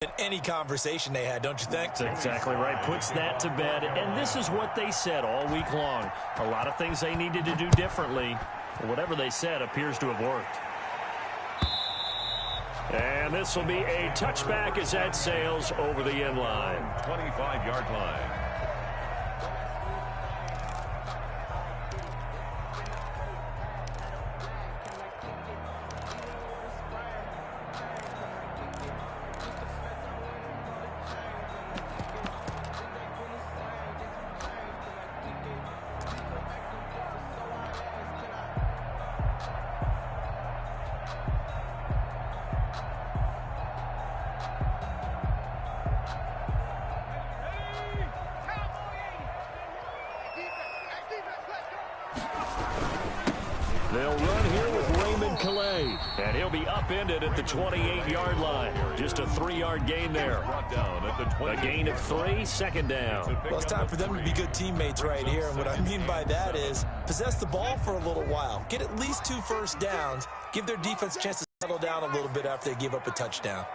in any conversation they had, don't you think? That's exactly right. Puts that to bed. And this is what they said all week long. A lot of things they needed to do differently. Whatever they said appears to have worked. And this will be a touchback as that sails over the end line. 25-yard line. They'll run here with Raymond Calais, and he'll be upended at the 28-yard line. Just a 3-yard gain there. A gain of 3, second down. Well, it's time for them to be good teammates right here, and what I mean by that is possess the ball for a little while. Get at least 2 first downs. Give their defense a chance to settle down a little bit after they give up a touchdown.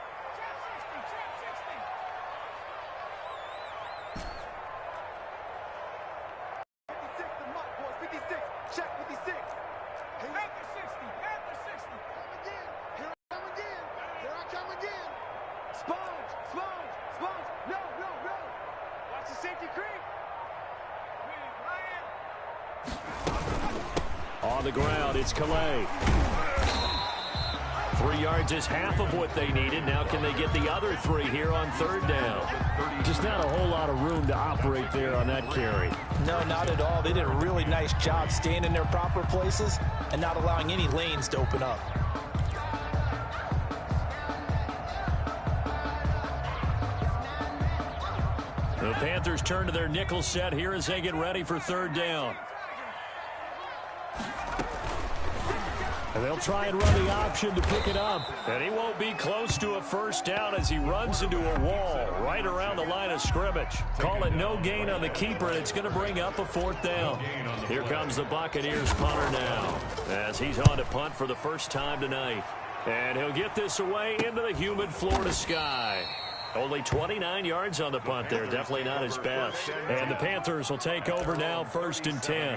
On the ground, it's Calais. 3 yards is half of what they needed. Now can they get the other 3 here on third down? Just not a whole lot of room to operate there on that carry. No, not at all. They did a really nice job staying in their proper places and not allowing any lanes to open up. The Panthers turn to their nickel set here as they get ready for third down. And they'll try and run the option to pick it up. And he won't be close to a first down as he runs into a wall right around the line of scrimmage. Call it no gain on the keeper, and it's going to bring up a 4th down. Here comes the Buccaneers punter now as he's on to punt for the first time tonight. And he'll get this away into the humid Florida sky. Only 29 yards on the punt there. Definitely not his best. And the Panthers will take over now, 1st and 10.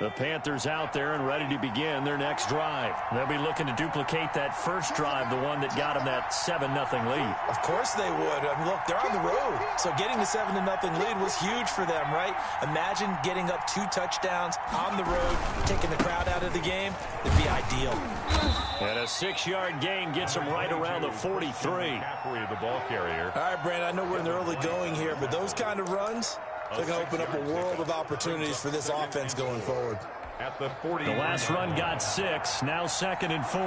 The Panthers out there and ready to begin their next drive. They'll be looking to duplicate that first drive, the one that got them that 7-0 lead. Of course they would. I mean, look, they're on the road. So getting the 7-0 lead was huge for them, right? Imagine getting up 2 touchdowns on the road, taking the crowd out of the game. It'd be ideal. And a 6-yard gain gets them right around the 43. Halfway of the ball carrier. All right, Brandon, I know we're in the early going here, but those kind of runs, they're going to open up a world of opportunities for this offense going forward. At the 40. The last run got 6, now 2nd and 4.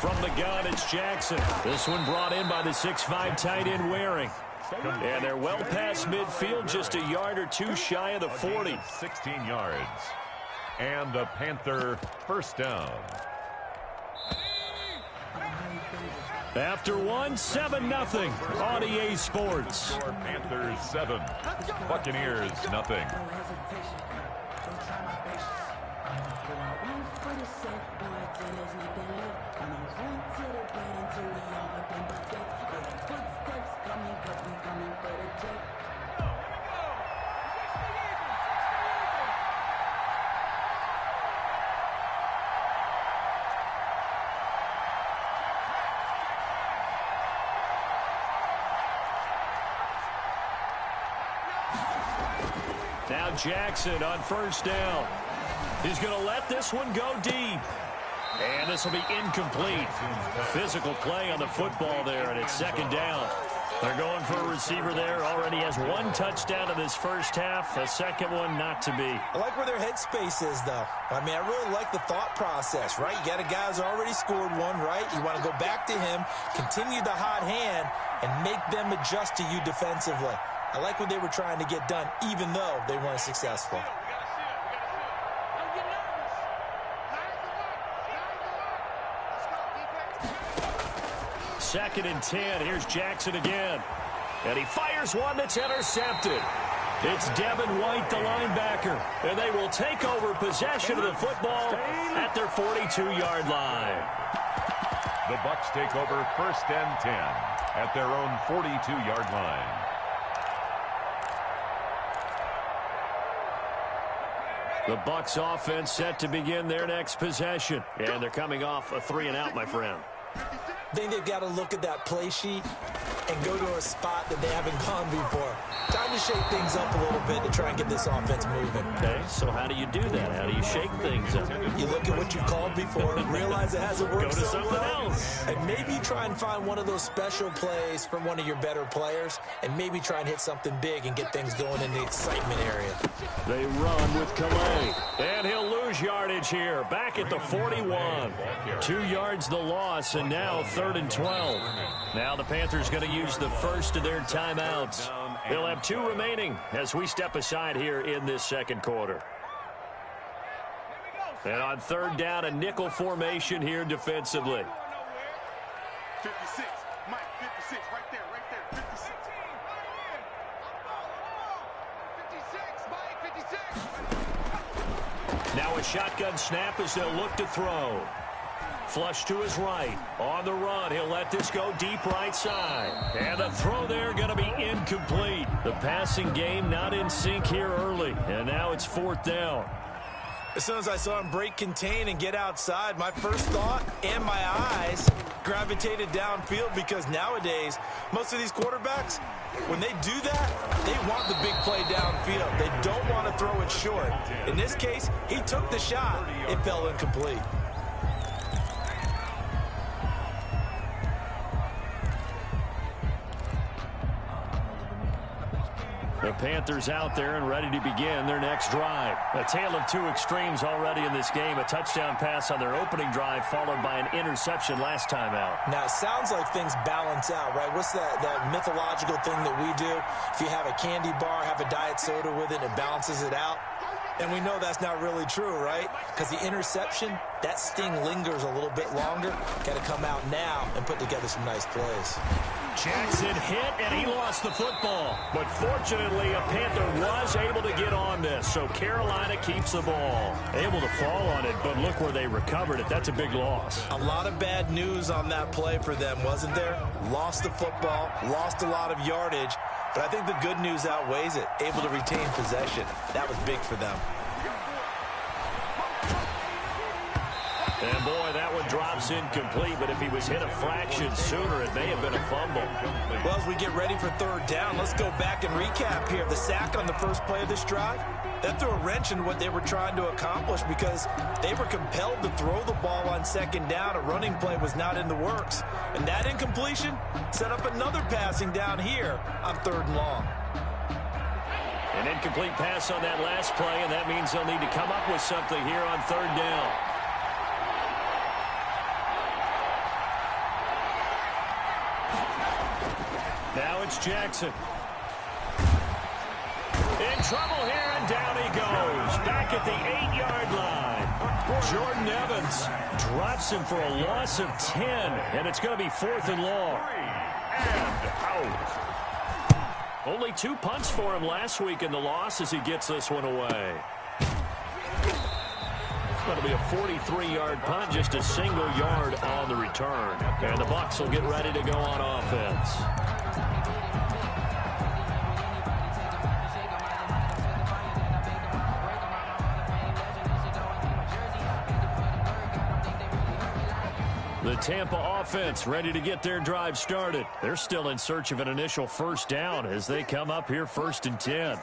From the gun, it's Jackson. This one brought in by the 6'5" tight end Waring. And they're well past midfield, just a yard or 2 shy of the 40. 16 yards. And a Panther first down. After 7-0 on EA Sports. Panthers 7, Buccaneers nothing. Now Jackson on first down. He's going to let this one go deep. And this will be incomplete. Physical play on the football there, and it's 2nd down. They're going for a receiver there. Already has 1 touchdown in this first half. A second one not to be. I like where their headspace is, though. I mean, I really like the thought process, right? You got a guy who's already scored 1, right? You want to go back to him, continue the hot hand, and make them adjust to you defensively. I like what they were trying to get done, even though they weren't successful. 2nd and 10. Here's Jackson again. And he fires one that's intercepted. It's Devin White, the linebacker. And they will take over possession of the football at their 42-yard line. The Bucs take over 1st and 10 at their own 42-yard line. The Bucs offense set to begin their next possession. And they're coming off a 3-and-out, my friend. I think they've got to look at that play sheet and go to a spot that they haven't gone before. Time to shake things up a little bit to try and get this offense moving. Okay, so how do you do that? How do you shake things up? You look at what you called before, realize it hasn't worked Go to so something well, else. and maybe try and find one of those special plays from one of your better players, and maybe try and hit something big and get things going in the excitement area. They run with Calais, and he'll lose yardage here. Back at the 41. 2 yards the loss, and now 3rd and 12. Now the Panthers going to use the first of their timeouts. They'll have 2 remaining as we step aside here in this second quarter. And on 3rd down, a nickel formation here defensively. 56, Mike, 56, right there, 56. 56, Mike, 56. Now a shotgun snap as they'll look to throw. Flush to his right. On the run, he'll let this go deep right side. And the throw there going to be incomplete. The passing game not in sync here early. And now it's 4th down. As soon as I saw him break contain and get outside, my first thought and my eyes gravitated downfield, because nowadays, most of these quarterbacks, when they do that, they want the big play downfield. They don't want to throw it short. In this case, he took the shot. It fell incomplete. The Panthers out there and ready to begin their next drive. A tale of 2 extremes already in this game. A touchdown pass on their opening drive followed by an interception last time out. Now, it sounds like things balance out, right? What's that mythological thing that we do? If you have a candy bar, have a diet soda with it, it balances it out. And we know that's not really true, right? Because the interception, that sting lingers a little bit longer. Got to come out now and put together some nice plays. Jackson hit, and he lost the football. But fortunately, a Panther was able to get on this, so Carolina keeps the ball. Able to fall on it, but look where they recovered it. That's a big loss. A lot of bad news on that play for them, wasn't there? Lost the football, lost a lot of yardage, but I think the good news outweighs it. Able to retain possession. That was big for them. And boy, that one drops incomplete, but if he was hit a fraction sooner, it may have been a fumble. Well, as we get ready for 3rd down, let's go back and recap here. The sack on the first play of this drive, that threw a wrench in what they were trying to accomplish, because they were compelled to throw the ball on 2nd down. A running play was not in the works. And that incompletion set up another passing down here on 3rd and long. An incomplete pass on that last play, and that means they'll need to come up with something here on 3rd down. Now it's Jackson. In trouble here, and down he goes. Back at the 8-yard line. Jordan Evans drops him for a loss of 10, and it's going to be 4th and long. And out. Only 2 punts for him last week in the loss as he gets this one away. It's going to be a 43-yard punt, just a single yard on the return. And the Bucs will get ready to go on offense. The Tampa offense ready to get their drive started. They're still in search of an initial 1st down as they come up here 1st and 10.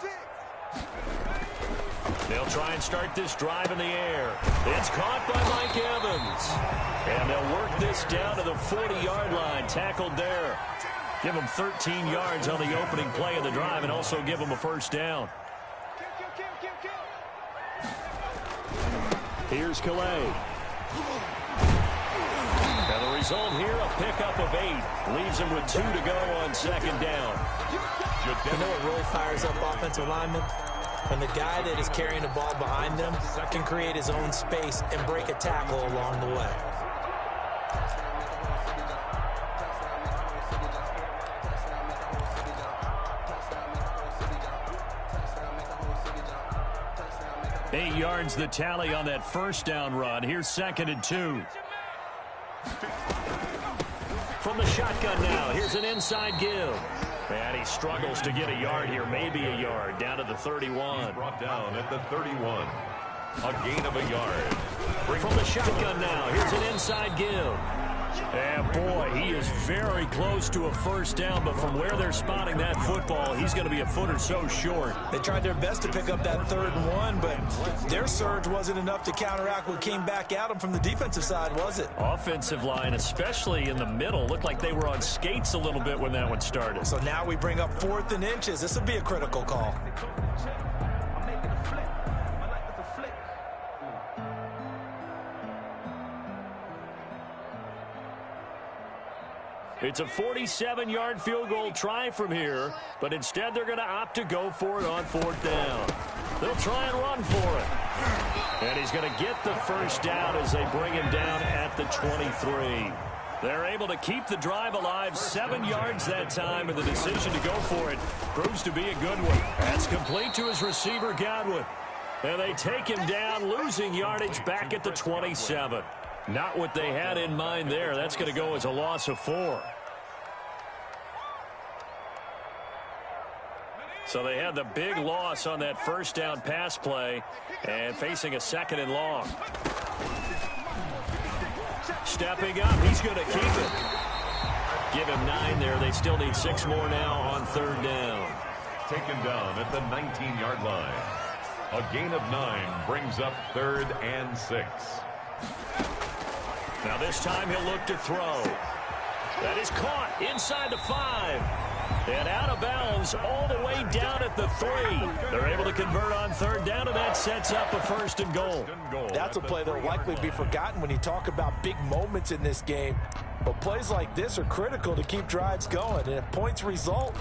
They'll try and start this drive in the air. It's caught by Mike Evans. And they'll work this down to the 40-yard line, tackled there. Give them 13 yards on the opening play of the drive and also give them a 1st down. Here's Calais. And the result here, a pickup of 8. Leaves him with 2 to go on 2nd down. You know what really fires up offensive linemen? When the guy that is carrying the ball behind them can create his own space and break a tackle along the way. 8 yards the tally on that first down run. Here's 2nd and 2. From the shotgun now, here's an inside give. And he struggles to get a yard here, maybe a yard, down to the 31. He's brought down at the 31. A gain of a yard. From the shotgun now, here's an inside give. And boy, he is very close to a first down, but from where they're spotting that football, he's going to be a foot or so short. They tried their best to pick up that 3rd and 1, but their surge wasn't enough to counteract what came back at them from the defensive side, was it? Offensive line, especially in the middle, looked like they were on skates a little bit when that one started. So now we bring up 4th and inches. This would be a critical call. It's a 47-yard field goal try from here, but instead they're going to opt to go for it on 4th down. They'll try and run for it. And he's going to get the first down as they bring him down at the 23. They're able to keep the drive alive, 7 yards that time, and the decision to go for it proves to be a good one. That's complete to his receiver, Godwin. And they take him down, losing yardage back at the 27. Not what they had in mind there. That's going to go as a loss of 4. So they had the big loss on that first down pass play and facing a 2nd and long. Stepping up, he's going to keep it. Give him 9 there. They still need 6 more now on 3rd down. Taken down at the 19-yard line. A gain of 9 brings up 3rd and 6. Now this time he'll look to throw. That is caught inside the 5. And out of bounds all the way down at the 3. They're able to convert on 3rd down, and that sets up a 1st and goal. That's a play that will likely be forgotten when you talk about big moments in this game. But plays like this are critical to keep drives going. And if points result,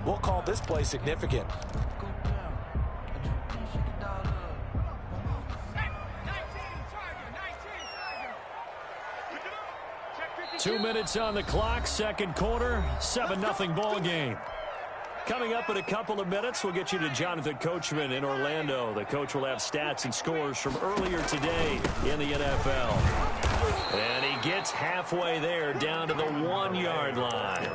we'll call this play significant. 2 minutes on the clock, 2nd quarter, 7-0 ball game. Coming up in a couple of minutes, we'll get you to Jonathan Coachman in Orlando. The coach will have stats and scores from earlier today in the NFL. And he gets halfway there, down to the 1-yard line.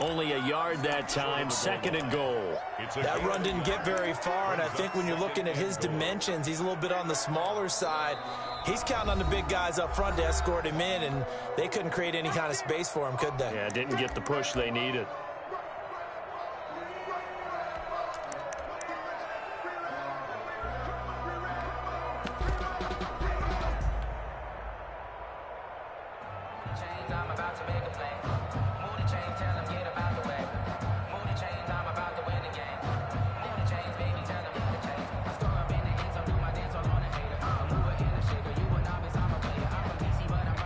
Only a yard that time, 2nd and goal. That run didn't get very far, and I think when you're looking at his dimensions, he's a little bit on the smaller side. He's counting on the big guys up front to escort him in, and they couldn't create any kind of space for him, could they? Yeah, didn't get the push they needed.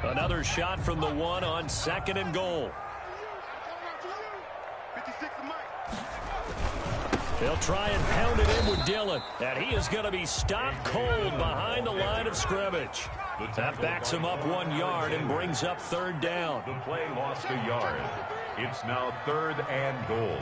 Another shot from the 1 on 2nd and goal. They'll try and pound it in with Dillon, and he is going to be stopped cold behind the line of scrimmage. That backs him up 1 yard and brings up 3rd down. The play lost a yard. It's now 3rd and goal.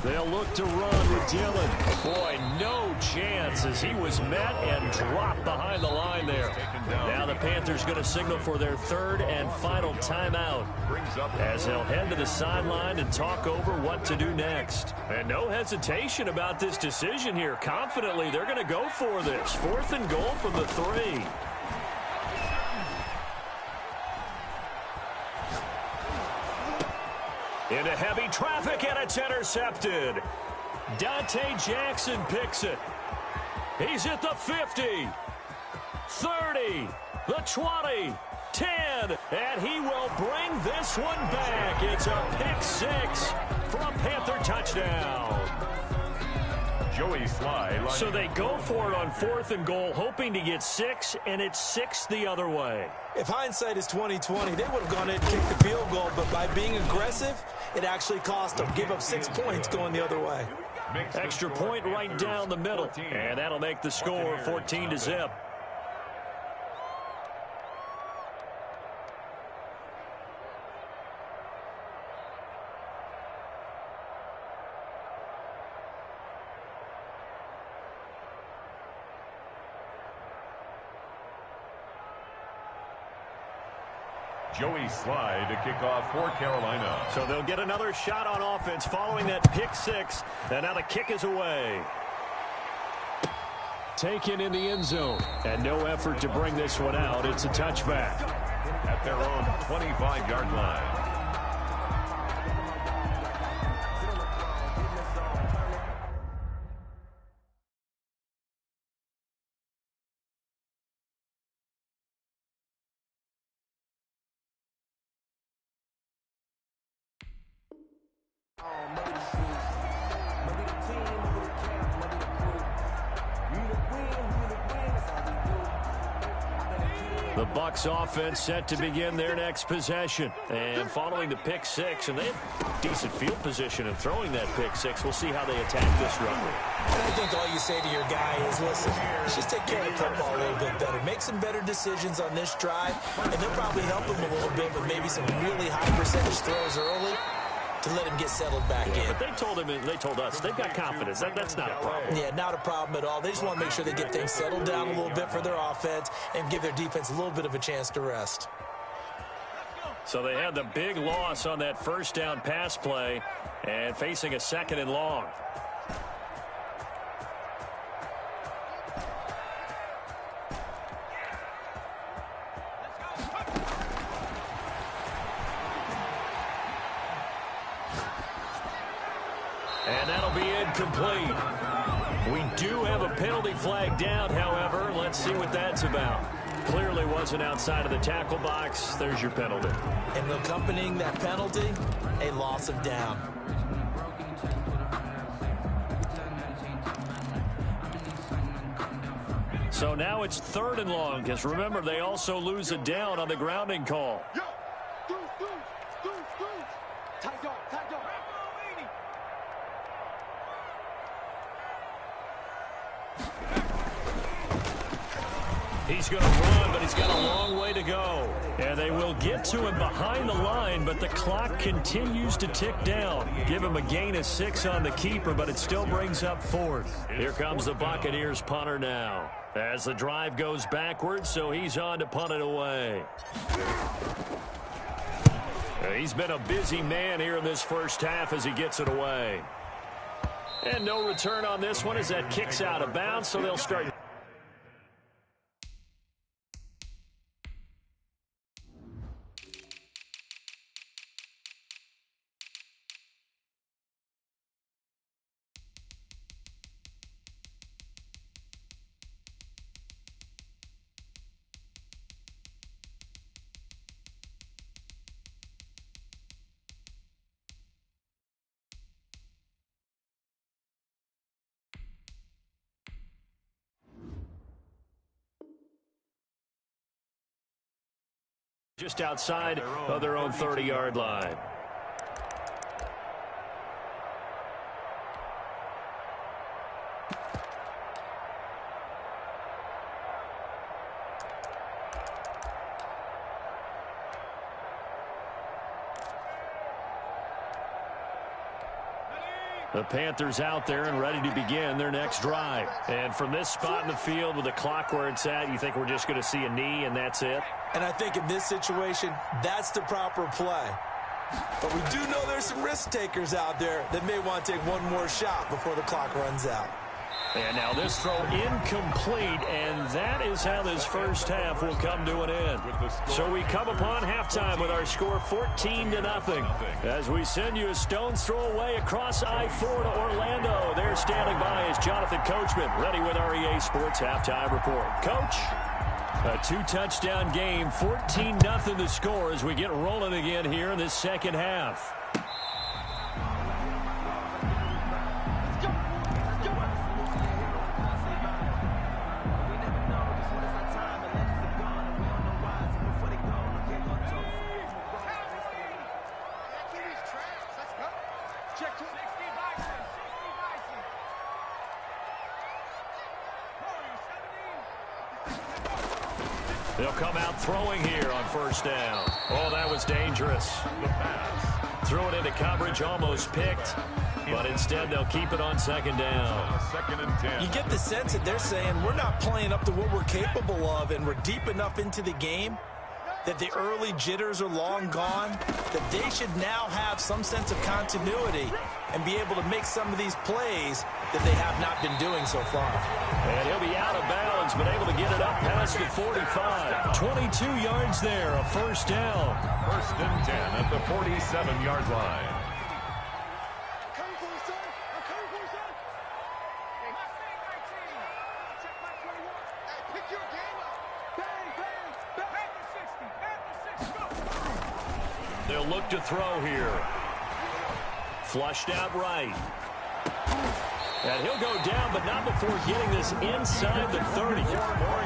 They'll look to run with Dillon. Boy, no chance as he was met and dropped behind the line there. Now the Panthers going to signal for their 3rd and final timeout as they'll head to the sideline and talk over what to do next. And no hesitation about this decision here. Confidently, they're going to go for this. 4th and goal from the 3. Into heavy traffic, and it's intercepted. Dante Jackson picks it. He's at the 50, 30, the 20, 10, and he will bring this one back. It's a pick 6 for a Panther touchdown. Joey Sly. So they go for it on 4th and goal, hoping to get 6, and it's 6 the other way. If hindsight is 20/20, they would have gone in and kicked the field goal, but by being aggressive, it actually cost them. Give up 6 points going the other way. Extra point right down the middle, and that'll make the score 14-0. Joey Slye to kick off for Carolina. So they'll get another shot on offense following that pick six. And now the kick is away. Taken in the end zone. And no effort to bring this one out. It's a touchback. At their own 25-yard line. The Bucs offense set to begin their next possession. And following the pick six, and they have decent field position in throwing that pick six. We'll see how they attack this run. And I think all you say to your guy is, listen, just take care of the football a little bit better. Make some better decisions on this drive, and they'll probably help him a little bit with maybe some really high percentage throws early to let him get settled back in. But they told us they've got confidence. That's not a problem. Yeah, not a problem at all. They just want to make sure they get things settled down a little bit for their offense and give their defense a little bit of a chance to rest. So they had the big loss on that first down pass play and facing a second and long. And that'll be incomplete. We do have a penalty flag down, however. Let's see what that's about. Clearly wasn't outside of the tackle box. There's your penalty. And accompanying that penalty, a loss of down. So now it's third and long, because remember, they also lose a down on the grounding call. He's going to run, but he's got a long way to go. And they will get to him behind the line, but the clock continues to tick down. Give him a gain of 6 on the keeper, but it still brings up fourth. Here comes the Buccaneers punter now, as the drive goes backwards, so he's on to punt it away. He's been a busy man here in this first half as he gets it away. And no return on this one as that kicks out of bounds, so they'll start. Just outside of their own 30-yard line. The Panthers out there and ready to begin their next drive. And from this spot in the field with the clock where it's at, you think we're just going to see a knee and that's it? And I think in this situation, that's the proper play. But we do know there's some risk takers out there that may want to take one more shot before the clock runs out. And now this throw incomplete, and that is how this first half will come to an end. So we come upon halftime with our score 14-0. As we send you a stone's throw away across I-4 to Orlando. There standing by is Jonathan Coachman, ready with our EA Sports Halftime Report. Coach, a 2-touchdown game, 14-0 the score as we get rolling again here in this second half. They'll come out throwing here on first down. Oh, that was dangerous. The pass. Threw it into coverage, almost picked. But instead, they'll keep it on second down. Second and 10. You get the sense that they're saying we're not playing up to what we're capable of, and we're deep enough into the game that the early jitters are long gone, that they should now have some sense of continuity and be able to make some of these plays that they have not been doing so far. And he'll be out of bounds, but able to get it up past the 45. 22 yards there, a first down. First and 10 at the 47-yard line. They'll look to throw here. Flushed out right. And he'll go down, but not before getting this inside the 30.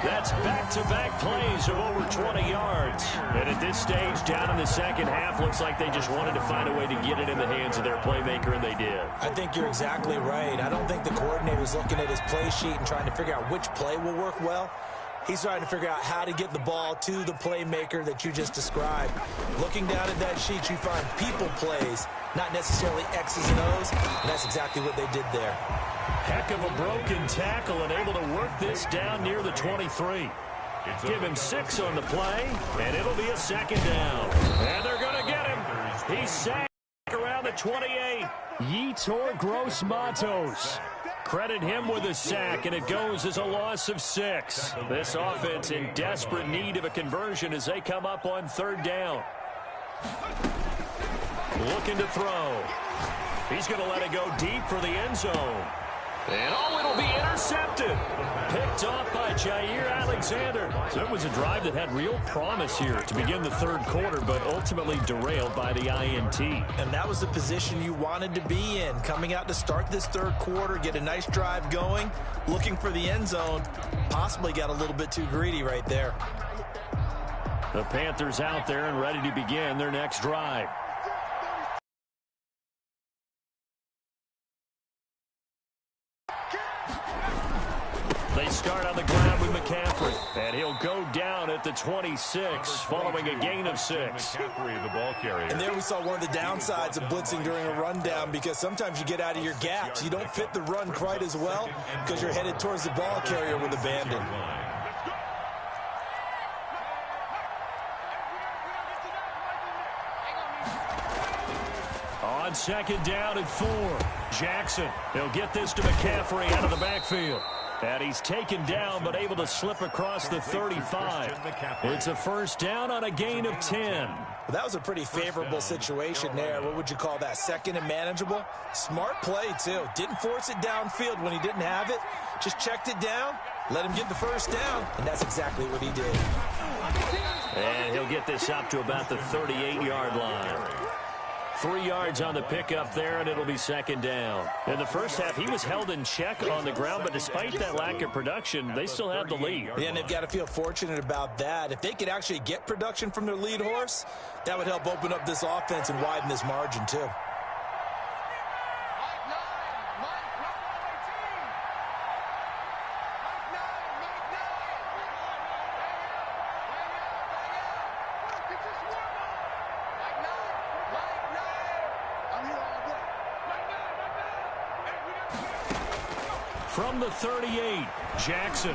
That's back-to-back plays of over 20 yards. And at this stage, down in the second half, looks like they just wanted to find a way to get it in the hands of their playmaker, and they did. I think you're exactly right. I don't think the coordinator's looking at his play sheet and trying to figure out which play will work well. He's trying to figure out how to get the ball to the playmaker that you just described. Looking down at that sheet, you find people plays, not necessarily X's and O's, and that's exactly what they did there. Heck of a broken tackle and able to work this down near the 23. Give him 6 on the play, and it'll be a second down. And they're going to get him. He's sacked around the 28. Yetur Gross-Matos. Credit him with a sack, and it goes as a loss of 6. This offense in desperate need of a conversion as they come up on third down. Looking to throw. He's going to let it go deep for the end zone. And it'll be intercepted. Picked off by Jair Alexander. So it was a drive that had real promise here to begin the third quarter, but ultimately derailed by the INT. And that was the position you wanted to be in. Coming out to start this third quarter, get a nice drive going, looking for the end zone. Possibly got a little bit too greedy right there. The Panthers out there and ready to begin their next drive. They start on the ground with McCaffrey, and he'll go down at the 26 following a gain of 6. McCaffrey, the ball carrier. And there we saw one of the downsides of blitzing during a rundown, because sometimes you get out of your gaps. You don't fit the run quite as well because you're headed towards the ball carrier with abandon. On second down and 4, Jackson. He'll get this to McCaffrey out of the backfield. And he's taken down but able to slip across the 35. It's a first down on a gain of 10. Well, that was a pretty favorable situation there. What would you call that? Second and manageable? Smart play, too. Didn't force it downfield when he didn't have it. Just checked it down, let him get the first down, and that's exactly what he did. And he'll get this up to about the 38-yard line. 3 yards on the pickup there, and it'll be second down. In the first half, he was held in check on the ground, but despite that lack of production, they still have the lead. Yeah, and they've got to feel fortunate about that. If they could actually get production from their lead horse, that would help open up this offense and widen this margin, too. From the 38, Jackson.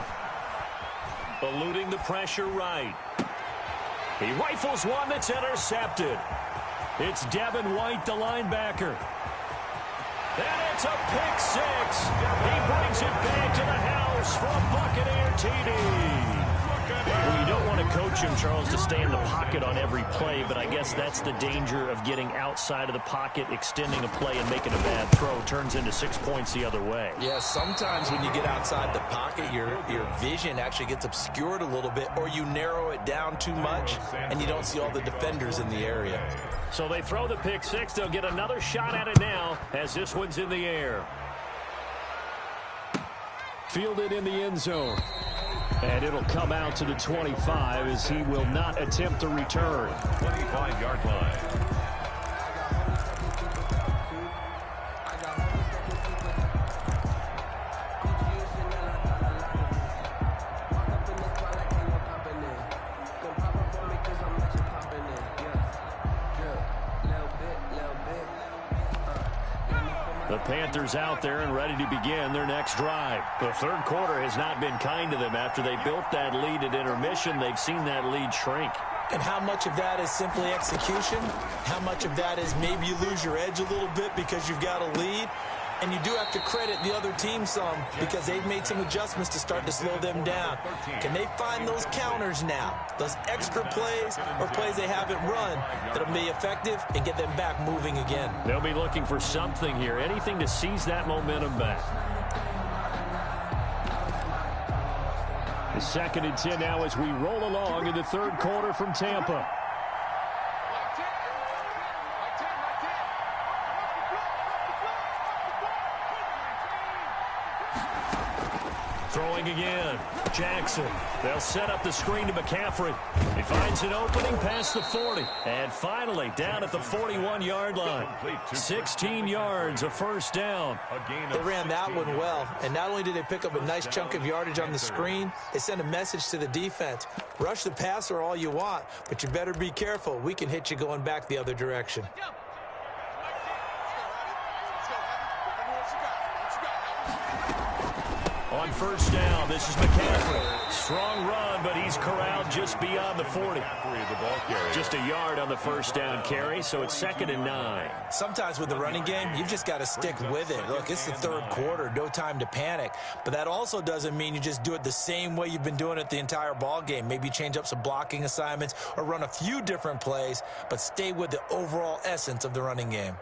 Eluding the pressure right. He rifles one that's intercepted. It's Devin White, the linebacker. And it's a pick 6. He brings it back to the house for a Buccaneer TD. Well, you don't want to coach him, Charles, to stay in the pocket on every play, but I guess that's the danger of getting outside of the pocket, extending a play, and making a bad throw. Turns into 6 points the other way. Yeah, sometimes when you get outside the pocket, your vision actually gets obscured a little bit, or you narrow it down too much, and you don't see all the defenders in the area. So they throw the pick 6. They'll get another shot at it now as this one's in the air. Fielded in the end zone. And it'll come out to the 25 as he will not attempt to return. 25-yard line. The Panthers out there and ready to begin their next drive. The third quarter has not been kind to them. After they built that lead at intermission, they've seen that lead shrink. And how much of that is simply execution? How much of that is maybe you lose your edge a little bit because you've got a lead? And you do have to credit the other team some because they've made some adjustments to start to slow them down. Can they find those counters now, those extra plays or plays they haven't run that'll be effective and get them back moving again? They'll be looking for something here, anything to seize that momentum back. The 2nd and 10 now as we roll along in the 3rd quarter from Tampa. Throwing again. Jackson. They'll set up the screen to McCaffrey. He finds an opening past the 40. And finally down at the 41-yard line. 16 yards, a first down. They ran that one well. And not only did they pick up a nice chunk of yardage on the screen, they sent a message to the defense. Rush the passer all you want, but you better be careful. We can hit you going back the other direction. On first down, this is McCaffrey. Strong run, but he's corralled just beyond the 40. Just a yard on the first down carry, so it's 2nd and 9. Sometimes with the running game, you've just got to stick with it. Look, it's the 3rd quarter, no time to panic. But that also doesn't mean you just do it the same way you've been doing it the entire ball game. Maybe change up some blocking assignments or run a few different plays, but stay with the overall essence of the running game.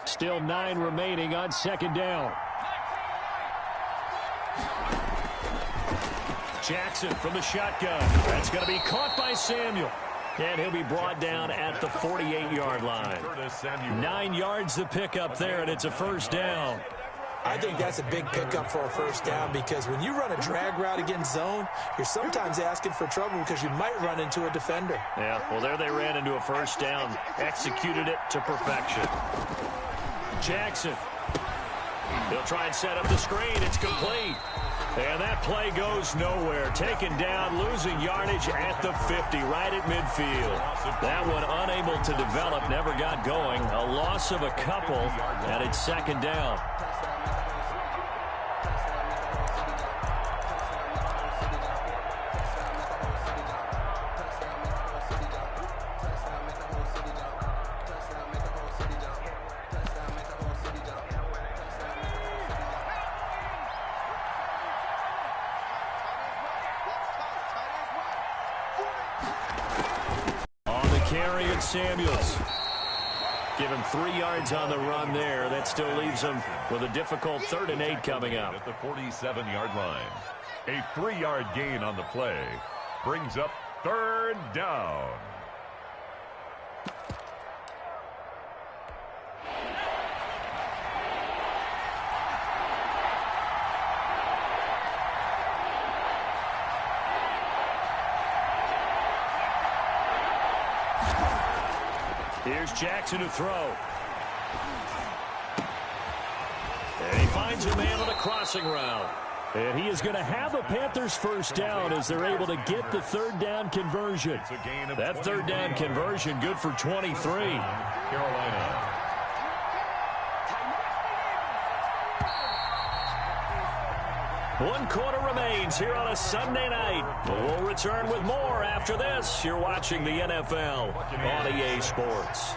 Still 9 remaining on 2nd down. Jackson from the shotgun. That's going to be caught by Samuel. And he'll be brought down at the 48-yard line. 9 yards to pick up there, and it's a first down. I think that's a big pickup for a first down because when you run a drag route against zone, you're sometimes asking for trouble because you might run into a defender. Yeah, well, there they ran into a first down, executed it to perfection. Jackson. He'll try and set up the screen. It's complete. And that play goes nowhere. Taken down, losing yardage at the 50, right at midfield. That one unable to develop, never got going. A loss of a couple, and it's 2nd down. Carry and Samuels. Give him 3 yards on the run there. That still leaves him with a difficult 3rd and 8 coming up. At the 47-yard line. A 3-yard gain on the play brings up 3rd down. Here's Jackson to throw. And he finds a man on a crossing route. And he is going to have a Panthers first down as they're able to get the 3rd down conversion. That 3rd down conversion good for 23. Carolina. One quarter remains here on a Sunday night. We'll return with more after this. You're watching the NFL on EA Sports.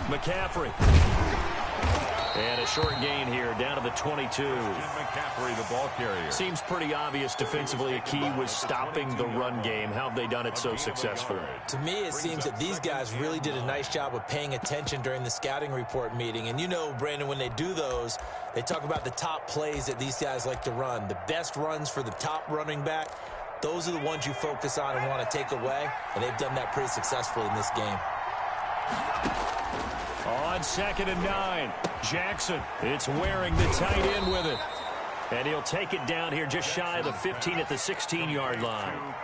McCaffrey. And a short gain here down to the 22. McCaffrey, the ball carrier. Seems pretty obvious defensively a key was stopping the run game. How have they done it so successfully? To me, it seems that these guys really did a nice job of paying attention during the scouting report meeting. And you know, Brandon, when they do those, they talk about the top plays that these guys like to run. The best runs for the top running back, those are the ones you focus on and want to take away. And they've done that pretty successfully in this game. On 2nd and 9, Jackson. It's wearing the tight end with it. And he'll take it down here just shy of the 15 at the 16-yard line.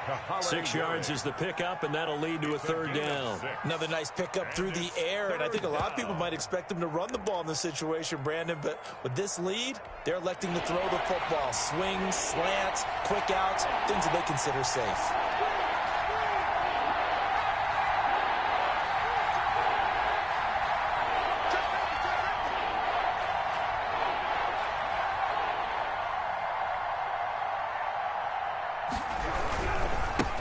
6 yards is the pickup, and that'll lead to a 3rd down. Another nice pickup through the air, and I think a lot of people might expect them to run the ball in this situation, Brandon, but with this lead, they're electing to throw the football. Swings, slants, quick outs, things that they consider safe.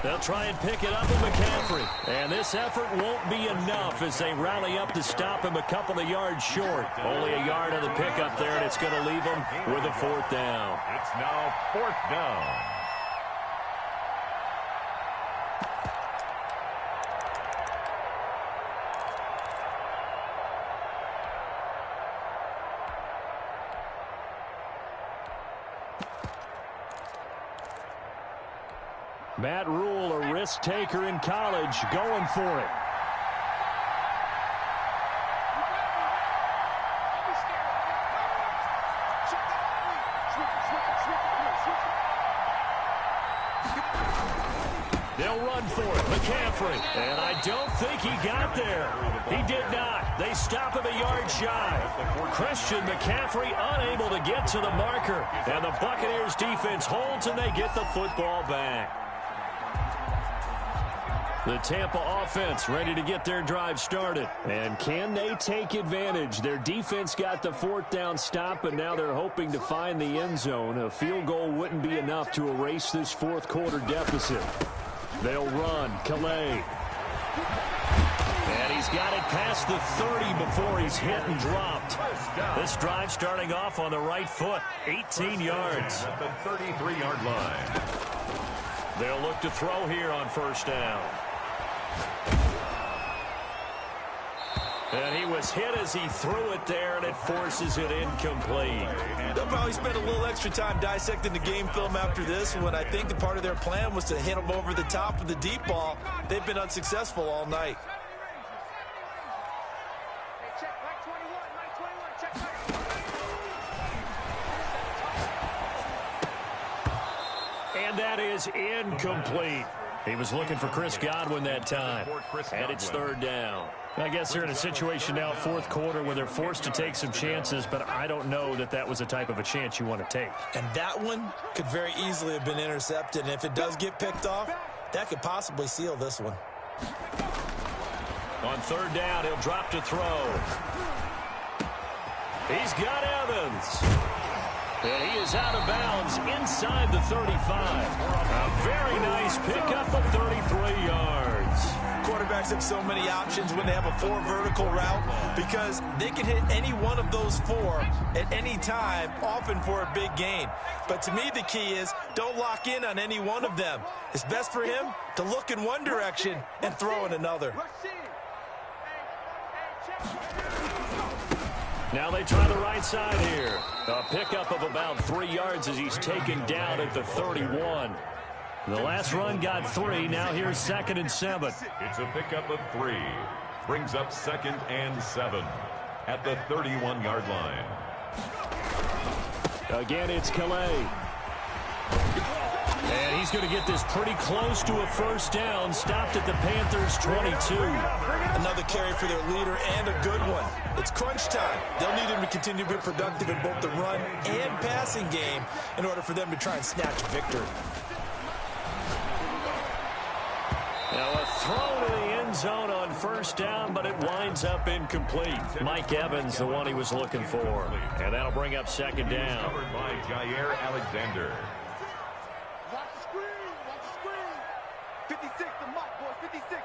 They'll try and pick it up with McCaffrey. And this effort won't be enough as they rally up to stop him a couple of yards short. Only a yard on the pickup there, and it's going to leave him with a 4th down. It's now 4th down. Matt Rule, a risk taker in college, going for it. They'll run for it. McCaffrey. And I don't think he got there. He did not. They stop him a yard shy. Christian McCaffrey unable to get to the marker. And the Buccaneers defense holds and they get the football back. The Tampa offense ready to get their drive started. And can they take advantage? Their defense got the 4th down stop, but now they're hoping to find the end zone. A field goal wouldn't be enough to erase this 4th quarter deficit. They'll run. Calais. And he's got it past the 30 before he's hit and dropped. This drive starting off on the right foot. 18 yards. At the 33-yard line. They'll look to throw here on 1st down. And he was hit as he threw it there, and it forces it incomplete. They'll probably spend a little extra time dissecting the game film after this when I think the part of their plan was to hit him over the top of the deep ball. They've been unsuccessful all night. And that is incomplete. He was looking for Chris Godwin that time. And it's 3rd down. I guess they're in a situation now, 4th quarter, where they're forced to take some chances, but I don't know that that was the type of a chance you want to take. And that one could very easily have been intercepted. And if it does get picked off, that could possibly seal this one. On 3rd down, he'll drop to throw. He's got Evans. And he is out of bounds inside the 35. A very nice pickup of 33 yards. Quarterbacks have so many options when they have a 4 vertical route because they can hit any one of those 4 at any time, often for a big gain. But to me, the key is don't lock in on any one of them. It's best for him to look in one direction and throw in another. Now they try the right side here. A pickup of about 3 yards as he's taken down at the 31. The last run got 3. Now here's 2nd and 7. It's a pickup of 3. Brings up 2nd and 7 at the 31-yard line. Again, it's Calais. And he's going to get this pretty close to a 1st down. Stopped at the Panthers' 22. Another carry for their leader and a good one. It's crunch time. They'll need him to continue to be productive in both the run and passing game in order for them to try and snatch victory. Now a throw to the end zone on 1st down, but it winds up incomplete. Mike Evans, the one he was looking for. And that'll bring up 2nd down. Covered by Jair Alexander. Watch the screen. Watch the screen. 56 to Mike, boys. 56.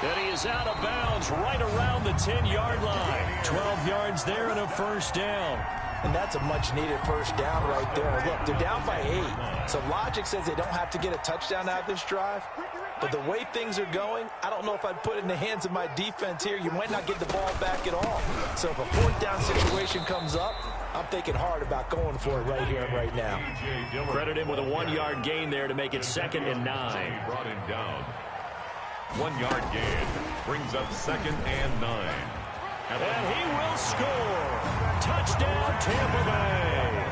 And he is out of bounds right around the 10-yard line. 12 yards there and a 1st down. And that's a much-needed 1st down right there. Look, they're down by 8. So logic says they don't have to get a touchdown out of this drive. But the way things are going, I don't know if I'd put it in the hands of my defense here. You might not get the ball back at all. So if a 4th down situation comes up, I'm thinking hard about going for it right here and right now. Credit him with a 1-yard gain there to make it 2nd and 9. Brought him down. 1-yard gain brings up 2nd and 9. And he will score. Touchdown, Tampa Bay.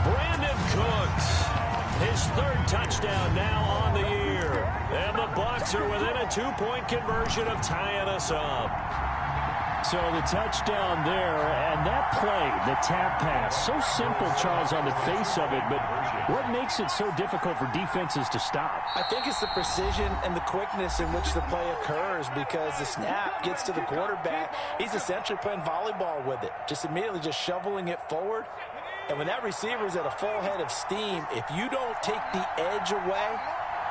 Brandon Cooks, his 3rd touchdown now on the year. And the Bucs are within a 2-point conversion of tying us up. So the touchdown there, and that play, the tap pass, so simple, Charles, on the face of it, but what makes it so difficult for defenses to stop? I think it's the precision and the quickness in which the play occurs because the snap gets to the quarterback. He's essentially playing volleyball with it, just immediately just shoveling it forward. And when that receiver's at a full head of steam, if you don't take the edge away,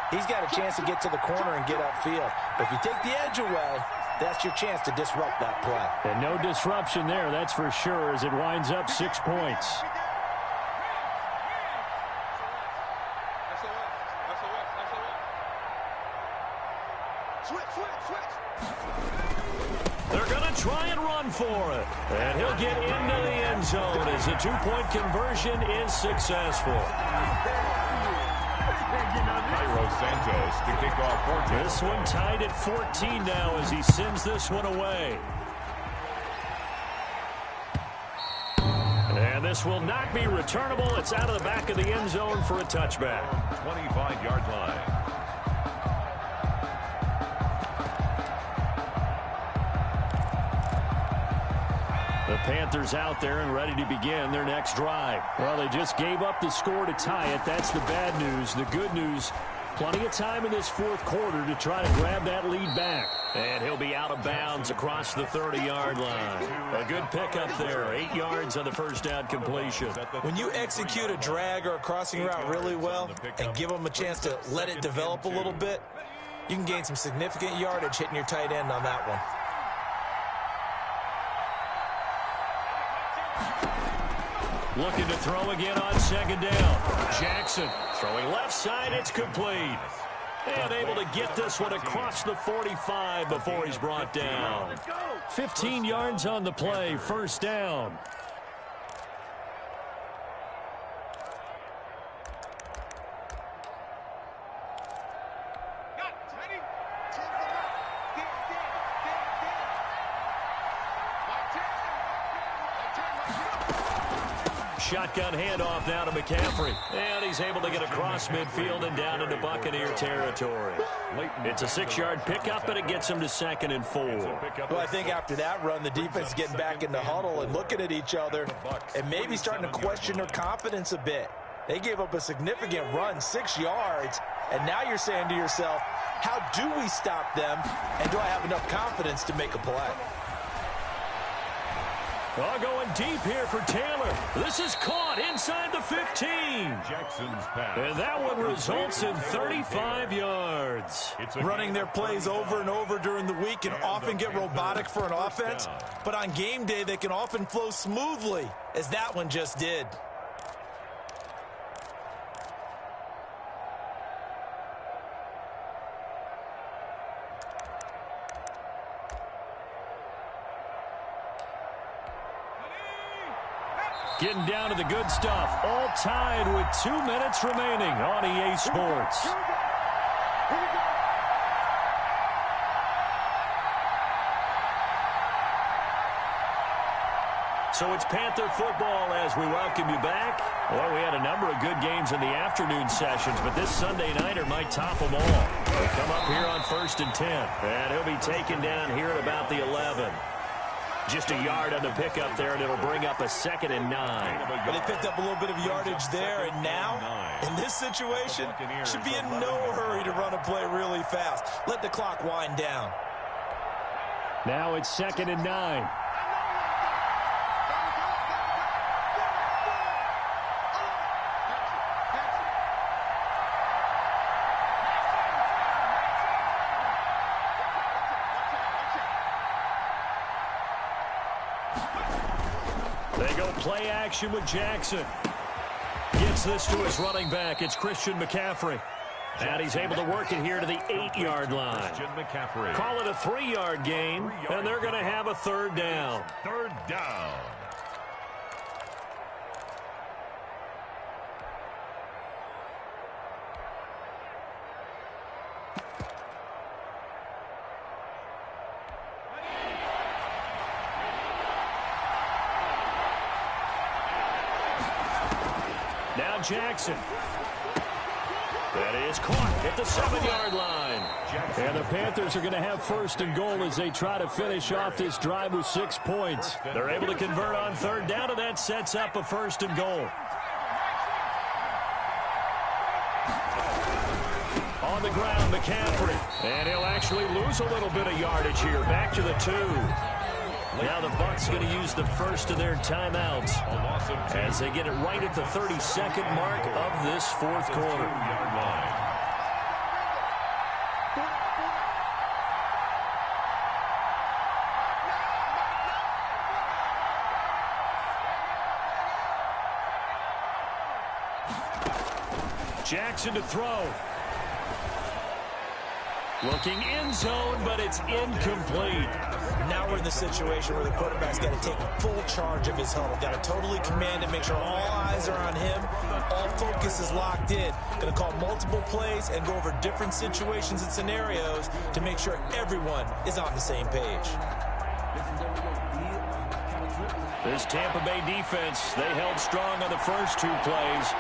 he's got a chance to get to the corner and get upfield. But if you take the edge away, that's your chance to disrupt that play. And no disruption there, that's for sure, as it winds up 6 points. They're going to try and run for it. And he'll get into the end zone as the two-point conversion is successful. Cairo Santos to kick off 14. This one tied at 14 now as he sends this one away. And this will not be returnable. It's out of the back of the end zone for a touchback. 25-yard line. The Panthers out there and ready to begin their next drive. Well, they just gave up the score to tie it. That's the bad news. The good news, plenty of time in this fourth quarter to try to grab that lead back. And he'll be out of bounds across the 30-yard line. A good pickup there. 8 yards on the first down completion. When you execute a drag or a crossing route really well and give them a chance to let it develop a little bit, you can gain some significant yardage hitting your tight end on that one. Looking to throw again on second down. Jackson throwing left side. It's complete. And able to get this one across the 45 before he's brought down. 15 yards on the play. First down. Shotgun handoff now to McCaffrey. And he's able to get across midfield and down into Buccaneer territory. It's a 6-yard pickup, and it gets him to 2nd and 4. Well, I think after that run, the defense is getting back in the huddle and looking at each other and maybe starting to question their confidence a bit. They gave up a significant run, 6 yards, and now you're saying to yourself, how do we stop them, and do I have enough confidence to make a play? Well, going deep here for Taylor. This is caught inside the 15. Jackson's pass. And that one results in 35 yards. Running their plays over and over during the week can often get robotic for an offense, but on game day they can often flow smoothly, as that one just did. Getting down to the good stuff. All tied with 2 minutes remaining on EA Sports. So it's Panther football as we welcome you back. Well, we had a number of good games in the afternoon sessions, but this Sunday nighter might top them all. They come up here on 1st and 10. And he'll be taken down here at about the 11. Just a yard on the pickup there, and it'll bring up a 2nd and 9. But they picked up a little bit of yardage there, and now, in this situation, should be in no hurry to run a play really fast. Let the clock wind down. Now it's 2nd and 9. They go play action with Jackson. Gets this to his running back. It's Christian McCaffrey. And he's able to work it here to the 8-yard line. Call it a 3-yard gain, and they're going to have a 3rd down. 3rd down. Now Jackson. That is caught at the 7-yard line. And the Panthers are going to have 1st and goal as they try to finish off this drive with 6 points. They're able to convert on 3rd down, and that sets up a 1st and goal. On the ground, McCaffrey. And he'll actually lose a little bit of yardage here. Back to the 2. Now the Bucs going to use the first of their timeouts as they get it right at the 32nd mark of this fourth quarter. Jackson to throw. Looking end zone, but it's incomplete. Now we're in the situation where the quarterback's got to take full charge of his huddle. Got to totally command it, make sure all eyes are on him. All focus is locked in. Going to call multiple plays and go over different situations and scenarios to make sure everyone is on the same page. This Tampa Bay defense, they held strong on the first two plays.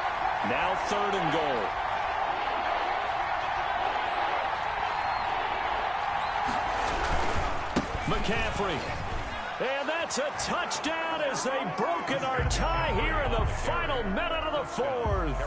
Now 3rd and goal. McCaffrey. And that's a touchdown as they've broken our tie here in the final minute of the fourth.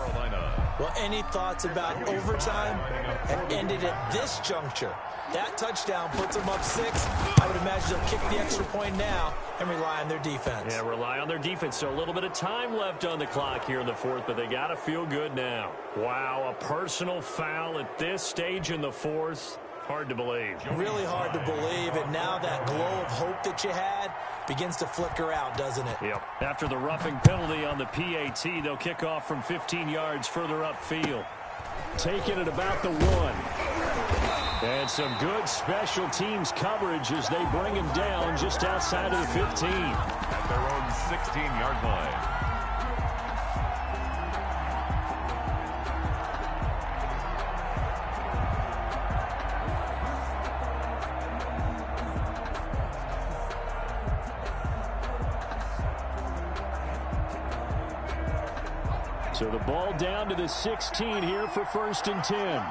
Well, any thoughts about overtime have ended at this juncture. That touchdown puts them up 6. I would imagine they'll kick the extra point now and rely on their defense. Yeah, rely on their defense. So a little bit of time left on the clock here in the fourth, but they got to feel good now. Wow, a personal foul at this stage in the fourth. Hard to believe. Really hard to believe, and now that glow of hope that you had begins to flicker out, doesn't it? Yep. After the roughing penalty on the PAT, they'll kick off from 15 yards further upfield. Taking it about the 1. And some good special teams coverage as they bring him down just outside of the 15. At their own 16-yard line. So the ball down to the 16 here for 1st and 10.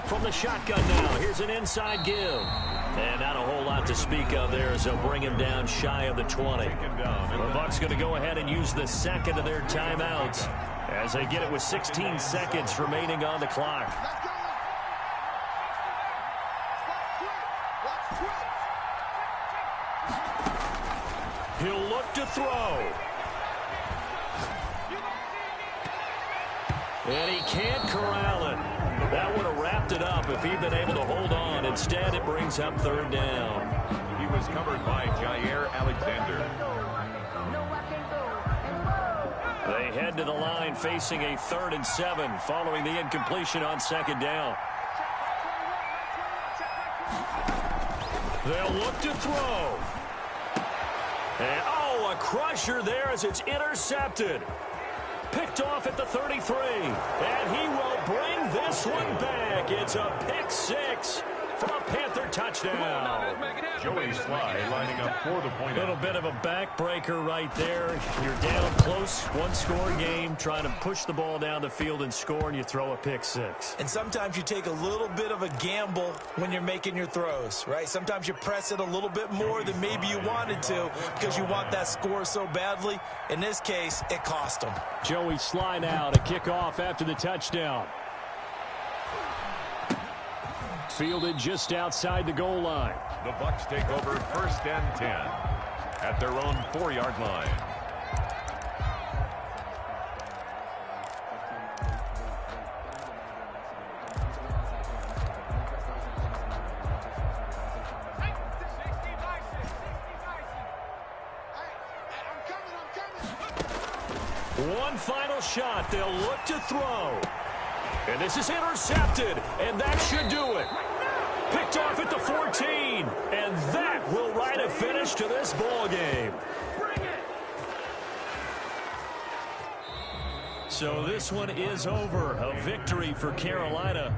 From the shotgun now, here's an inside give. And not a whole lot to speak of there as they'll bring him down shy of the 20. The Bucs going to go ahead and use the second of their timeouts as they get it with 16 seconds remaining on the clock. He'll look to throw. And he can't corral it. That would have wrapped it up if he'd been able to hold on. Instead, it brings up 3rd down. He was covered by Jair Alexander. They head to the line facing a 3rd and 7 following the incompletion on 2nd down. They'll look to throw. And, oh, a crusher there as it's intercepted. Picked off at the 33. And he will bring this one back. It's a pick 6 for a Panther touchdown. Joey Sly lining up for the point. A little bit of a backbreaker right there. You're down close, one-score game, trying to push the ball down the field and score, and you throw a pick 6. And sometimes you take a little bit of a gamble when you're making your throws, right? Sometimes you press it a little bit more than maybe you wanted to because you want that score so badly. In this case, it cost them. Joey Sly now to kick off after the touchdown. Fielded just outside the goal line. The Bucs take over 1st and 10 at their own 4-yard line. One final shot. They'll look to throw. And this is intercepted, and that should do it. Picked off at the 14, and that will write a finish to this ball game. So this one is over. A victory for Carolina.